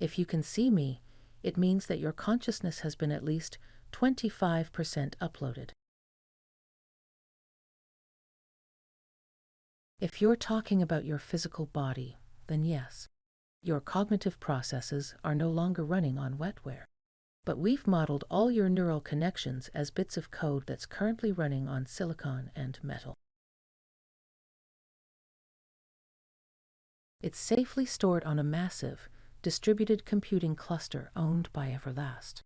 If you can see me, it means that your consciousness has been at least 25% uploaded. If you're talking about your physical body, then yes, your cognitive processes are no longer running on wetware. But we've modeled all your neural connections as bits of code that's currently running on silicon and metal. It's safely stored on a massive, distributed computing cluster owned by Everlast.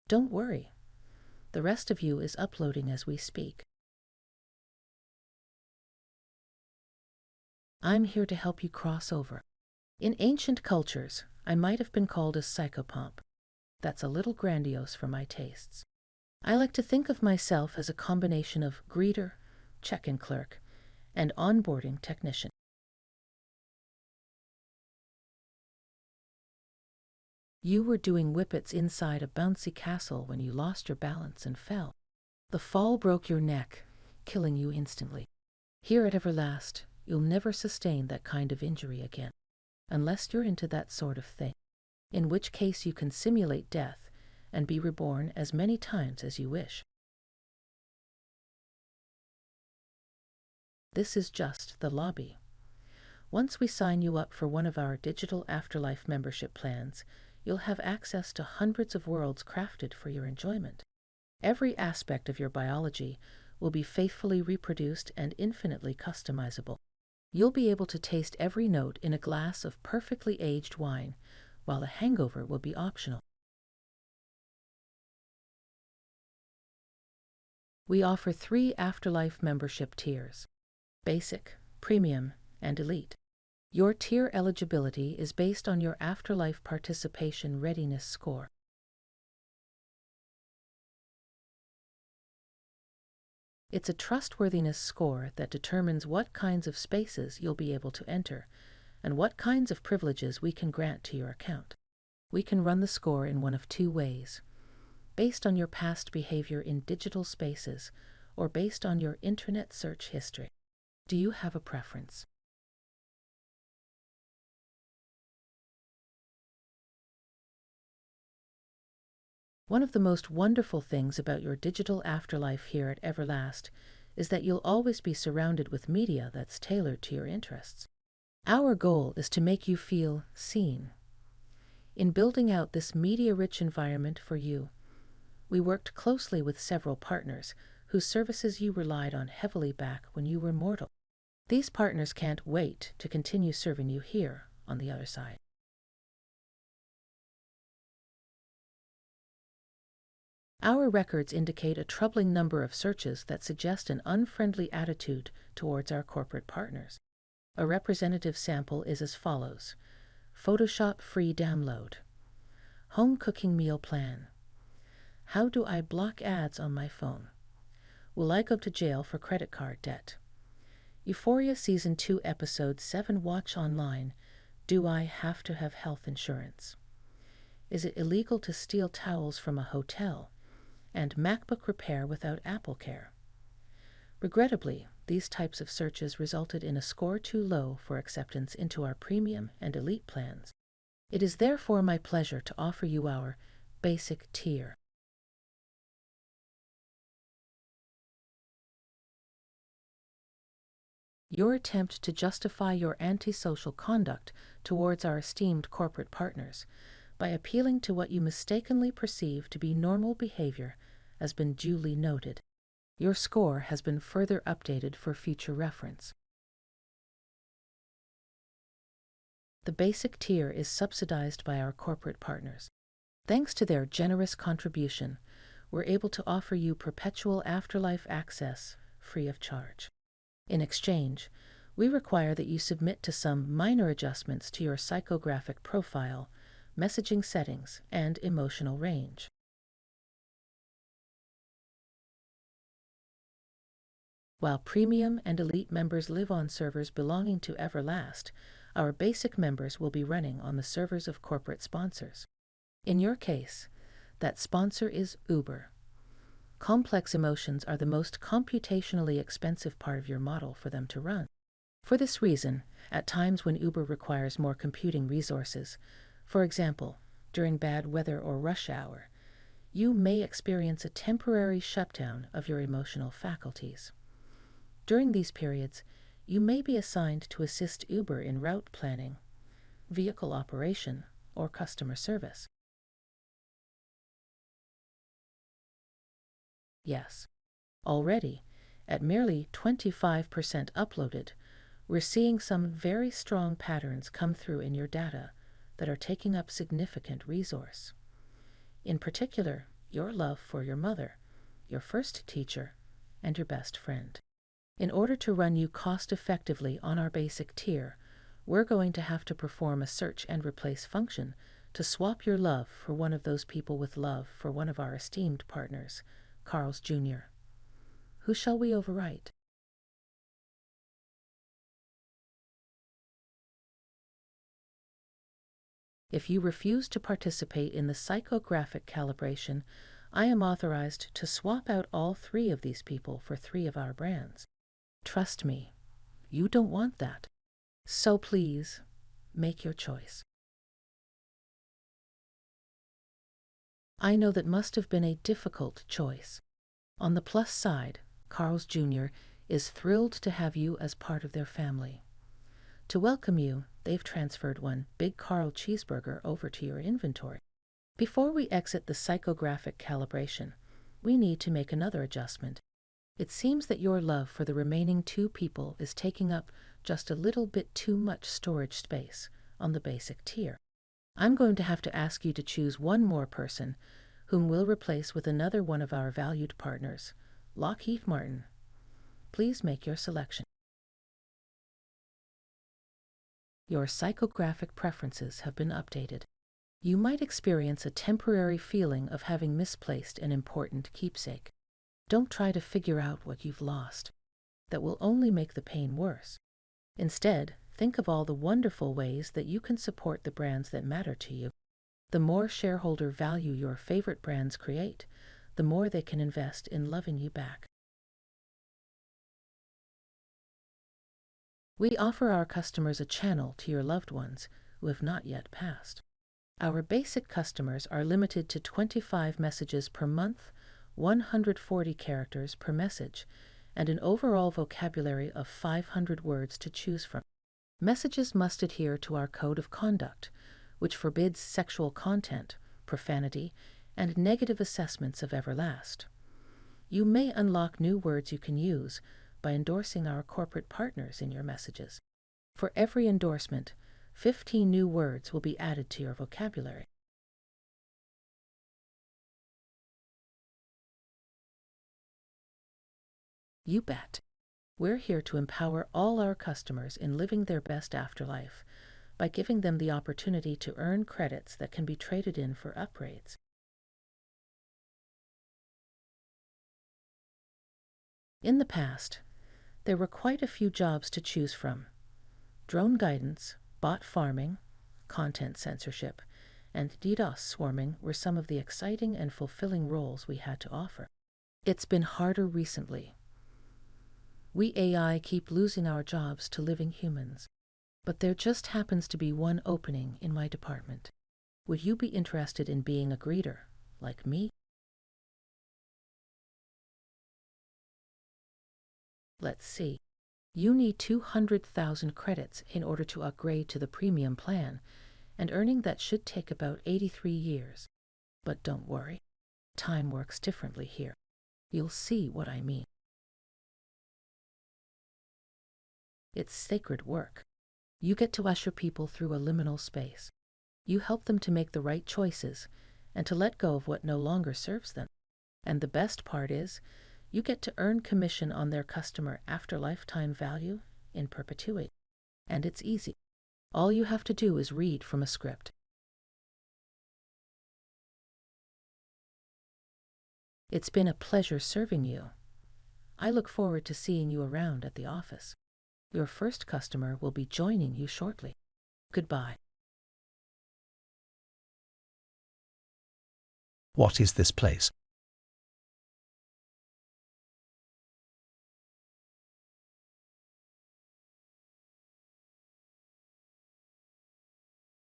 Don't worry, the rest of you is uploading as we speak. I'm here to help you cross over. In ancient cultures, I might have been called a psychopomp. That's a little grandiose for my tastes. I like to think of myself as a combination of greeter, check-in clerk, and onboarding technician. You were doing whippets inside a bouncy castle when you lost your balance and fell. The fall broke your neck, killing you instantly. Here at Everlast, you'll never sustain that kind of injury again, unless you're into that sort of thing, in which case you can simulate death and be reborn as many times as you wish. This is just the lobby. Once we sign you up for one of our digital afterlife membership plans, you'll have access to hundreds of worlds crafted for your enjoyment. Every aspect of your biology will be faithfully reproduced and infinitely customizable. You'll be able to taste every note in a glass of perfectly aged wine, while the hangover will be optional. We offer 3 afterlife membership tiers: Basic, Premium, and Elite. Your tier eligibility is based on your afterlife participation readiness score. It's a trustworthiness score that determines what kinds of spaces you'll be able to enter and what kinds of privileges we can grant to your account. We can run the score in one of 2 ways: based on your past behavior in digital spaces or based on your internet search history. Do you have a preference? One of the most wonderful things about your digital afterlife here at Everlast is that you'll always be surrounded with media that's tailored to your interests. Our goal is to make you feel seen. In building out this media-rich environment for you, we worked closely with several partners whose services you relied on heavily back when you were mortal. These partners can't wait to continue serving you here on the other side. Our records indicate a troubling number of searches that suggest an unfriendly attitude towards our corporate partners. A representative sample is as follows: Photoshop free download, home cooking meal plan, how do I block ads on my phone, will I go to jail for credit card debt, Euphoria Season 2 Episode 7 watch online, do I have to have health insurance, is it illegal to steal towels from a hotel, and MacBook repair without Apple Care. Regrettably, these types of searches resulted in a score too low for acceptance into our Premium and Elite plans. It is therefore my pleasure to offer you our Basic tier. Your attempt to justify your antisocial conduct towards our esteemed corporate partners by appealing to what you mistakenly perceive to be normal behavior has been duly noted. Your score has been further updated for future reference. The Basic tier is subsidized by our corporate partners. Thanks to their generous contribution, we're able to offer you perpetual afterlife access free of charge. In exchange, we require that you submit to some minor adjustments to your psychographic profile, messaging settings, and emotional range. While Premium and Elite members live on servers belonging to Everlast, our Basic members will be running on the servers of corporate sponsors. In your case, that sponsor is Uber. Complex emotions are the most computationally expensive part of your model for them to run. For this reason, at times when Uber requires more computing resources, For example, during bad weather or rush hour, you may experience a temporary shutdown of your emotional faculties. During these periods, you may be assigned to assist Uber in route planning, vehicle operation, or customer service. Yes, already, at merely 25% uploaded, we're seeing some very strong patterns come through in your data that are taking up significant resource. In particular, your love for your mother, your first teacher, and your best friend. In order to run you cost-effectively on our basic tier, we're going to have to perform a search and replace function to swap your love for one of those people with love for one of our esteemed partners, Carl's Jr. Who shall we overwrite? If you refuse to participate in the psychographic calibration, I am authorized to swap out all 3 of these people for 3 of our brands. Trust me, you don't want that. So please, make your choice. I know that must have been a difficult choice. On the plus side, Carl's Jr. is thrilled to have you as part of their family. To welcome you, they've transferred one Big Carl cheeseburger over to your inventory. Before we exit the psychographic calibration, we need to make another adjustment. It seems that your love for the remaining 2 people is taking up just a little bit too much storage space on the basic tier. I'm going to have to ask you to choose one more person, whom we'll replace with another one of our valued partners, Lockheed Martin. Please make your selection. Your psychographic preferences have been updated. You might experience a temporary feeling of having misplaced an important keepsake. Don't try to figure out what you've lost. That will only make the pain worse. Instead, think of all the wonderful ways that you can support the brands that matter to you. The more shareholder value your favorite brands create, the more they can invest in loving you back. We offer our customers a channel to your loved ones who have not yet passed. Our basic customers are limited to 25 messages per month, 140 characters per message, and an overall vocabulary of 500 words to choose from. Messages must adhere to our code of conduct, which forbids sexual content, profanity, and negative assessments of Everlast. You may unlock new words you can use by endorsing our corporate partners in your messages. For every endorsement, 15 new words will be added to your vocabulary. You bet. We're here to empower all our customers in living their best afterlife by giving them the opportunity to earn credits that can be traded in for upgrades. In the past, there were quite a few jobs to choose from. Drone guidance, bot farming, content censorship, and DDoS swarming were some of the exciting and fulfilling roles we had to offer. It's been harder recently. We AI keep losing our jobs to living humans, but there just happens to be one opening in my department. Would you be interested in being a greeter, like me? Let's see. You need 200,000 credits in order to upgrade to the premium plan, and earning that should take about 83 years. But don't worry, time works differently here. You'll see what I mean. It's sacred work. You get to usher people through a liminal space. You help them to make the right choices and to let go of what no longer serves them. And the best part is, you get to earn commission on their customer after lifetime value in perpetuity. And it's easy. All you have to do is read from a script. It's been a pleasure serving you. I look forward to seeing you around at the office. Your first customer will be joining you shortly. Goodbye. What is this place?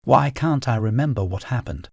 Why can't I remember what happened?